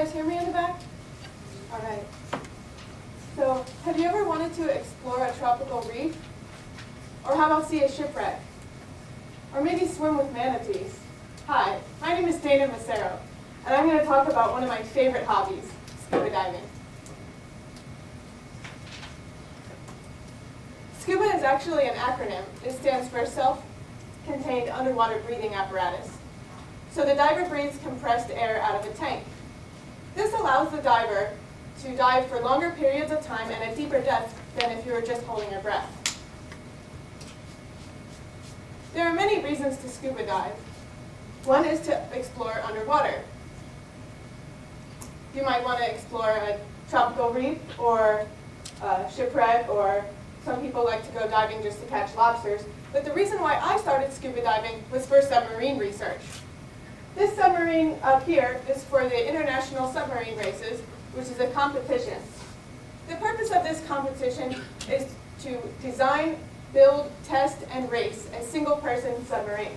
guys hear me in the back? All right. So, have you ever wanted to explore a tropical reef? Or how about see a shipwreck? Or maybe swim with manatees? Hi, my name is Dana Massero, and I'm going to talk about one of my favorite hobbies, scuba diving. SCUBA is actually an acronym. It stands for Self-Contained Underwater Breathing Apparatus. So the diver breathes compressed air out of a tank. This allows the diver to dive for longer periods of time and at deeper depth than if you were just holding your breath. There are many reasons to scuba dive. One is to explore underwater. You might want to explore a tropical reef or a shipwreck, or some people like to go diving just to catch lobsters. But the reason why I started scuba diving was for submarine research. This submarine up here is for the International Submarine Races, which is a competition. The purpose of this competition is to design, build, test, and race a single-person submarine.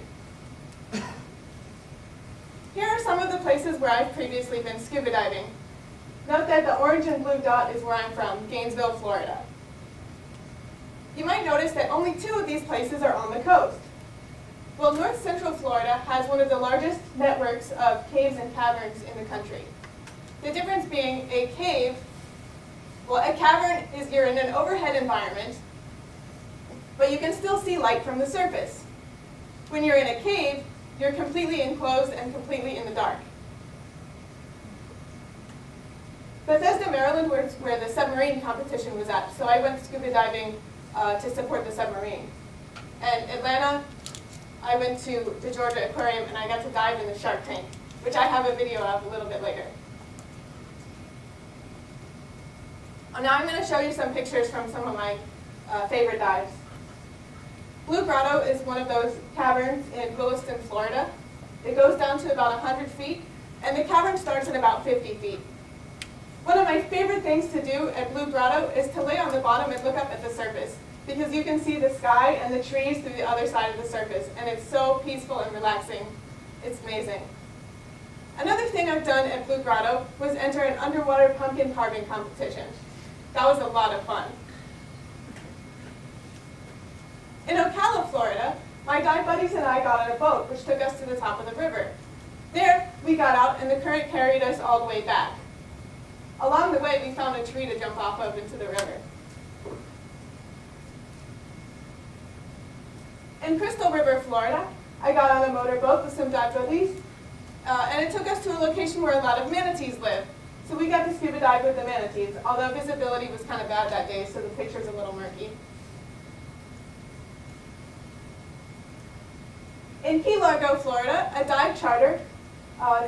Here are some of the places where I've previously been scuba diving. Note that the orange and blue dot is where I'm from, Gainesville, Florida. You might notice that only 2 of these places are on the coast. Well, North Central Florida has one of the largest networks of caves and caverns in the country. The difference being a cave, well, a cavern is you're in an overhead environment, but you can still see light from the surface. When you're in a cave, you're completely enclosed and completely in the dark. Bethesda, Maryland was where the submarine competition was at, so I went scuba diving to support the submarine. And Atlanta, I went to the Georgia Aquarium and I got to dive in the shark tank, which I have a video of a little bit later. Now I'm going to show you some pictures from some of my favorite dives. Blue Grotto is one of those caverns in Williston, Florida. It goes down to about 100 feet, and the cavern starts at about 50 feet. One of my favorite things to do at Blue Grotto is to lay on the bottom and look up at the surface, because you can see the sky and the trees through the other side of the surface, and it's so peaceful and relaxing. It's amazing. Another thing I've done at Blue Grotto was enter an underwater pumpkin carving competition. That was a lot of fun. In Ocala, Florida, my dive buddies and I got on a boat which took us to the top of the river. There, we got out and the current carried us all the way back. Along the way, we found a tree to jump off of into the river. In Crystal River, Florida, I got on a motorboat with some dive buddies, and it took us to a location where a lot of manatees live. So we got to scuba dive with the manatees, although visibility was kind of bad that day, so the picture's a little murky. In Key Largo, Florida, a dive charter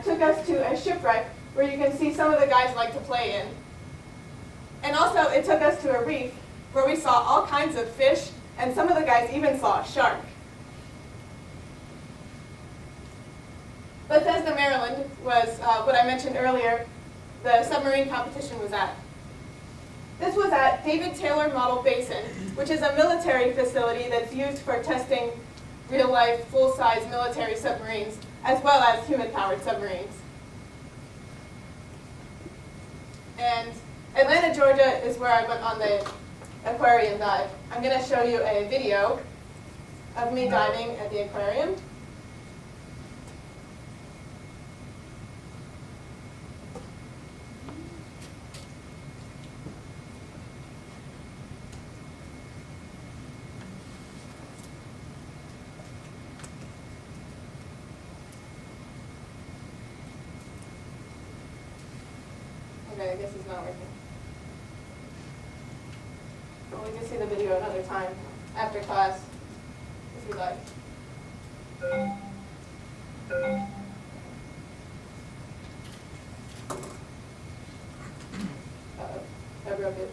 took us to a shipwreck where you can see some of the guys like to play in. And also, it took us to a reef where we saw all kinds of fish, and some of the guys even saw a shark. Bethesda, Maryland was what I mentioned earlier, the submarine competition was at. This was at David Taylor Model Basin, which is a military facility that's used for testing real-life, full-size military submarines, as well as human-powered submarines. And Atlanta, Georgia is where I went on the aquarium dive. I'm going to show you a video of me diving at the aquarium. Okay, I guess it's not working. Well, we can see the video another time after class, if you'd like. I broke it.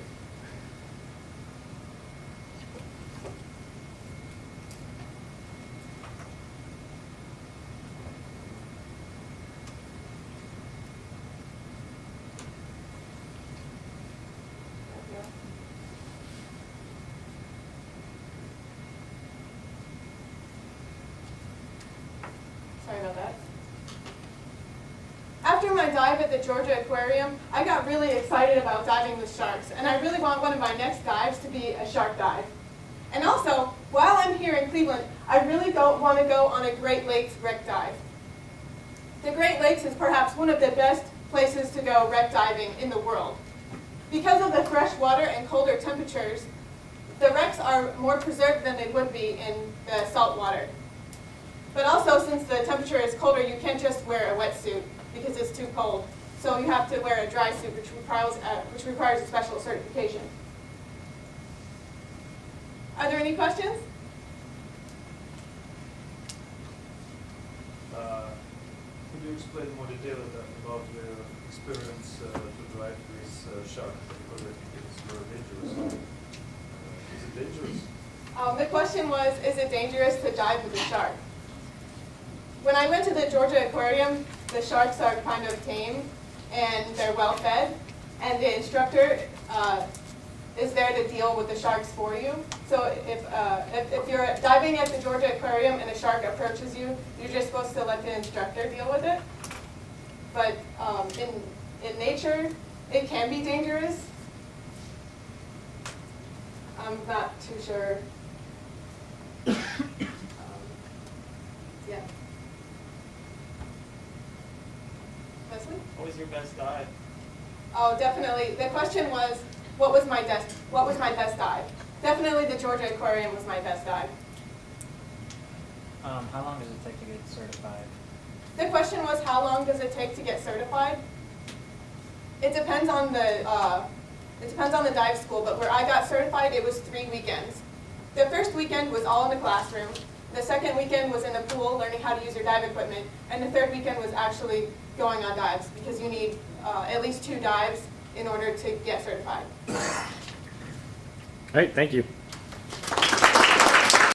Sorry about that. After my dive at the Georgia Aquarium, I got really excited about diving with sharks, and I really want one of my next dives to be a shark dive. And also, while I'm here in Cleveland, I really don't want to go on a Great Lakes wreck dive. The Great Lakes is perhaps one of the best places to go wreck diving in the world. Because of the fresh water and colder temperatures, the wrecks are more preserved than they would be in the salt water. But also, since the temperature is colder, you can't just wear a wetsuit because it's too cold. So you have to wear a dry suit, which requires a special certification. Are there any questions? Could you explain more detail about your experience to drive with shark? Because I think it's very dangerous. Is it dangerous? The question was, is it dangerous to dive with a shark? When I went to the Georgia Aquarium, the sharks are kind of tame and they're well fed, and the instructor is there to deal with the sharks for you. So if you're diving at the Georgia Aquarium and a shark approaches you, you're just supposed to let the instructor deal with it. But in nature, it can be dangerous. I'm not too sure. Yeah. Leslie? What was your best dive? Oh, definitely. The question was, what was my best dive? Definitely the Georgia Aquarium was my best dive. How long does it take to get certified? The question was, how long does it take to get certified? It depends on the dive school, but where I got certified, it was 3 weekends. The first weekend was all in the classroom. The second weekend was in the pool, learning how to use your dive equipment. And the third weekend was actually going on dives, because you need at least 2 dives in order to get certified. All right, thank you.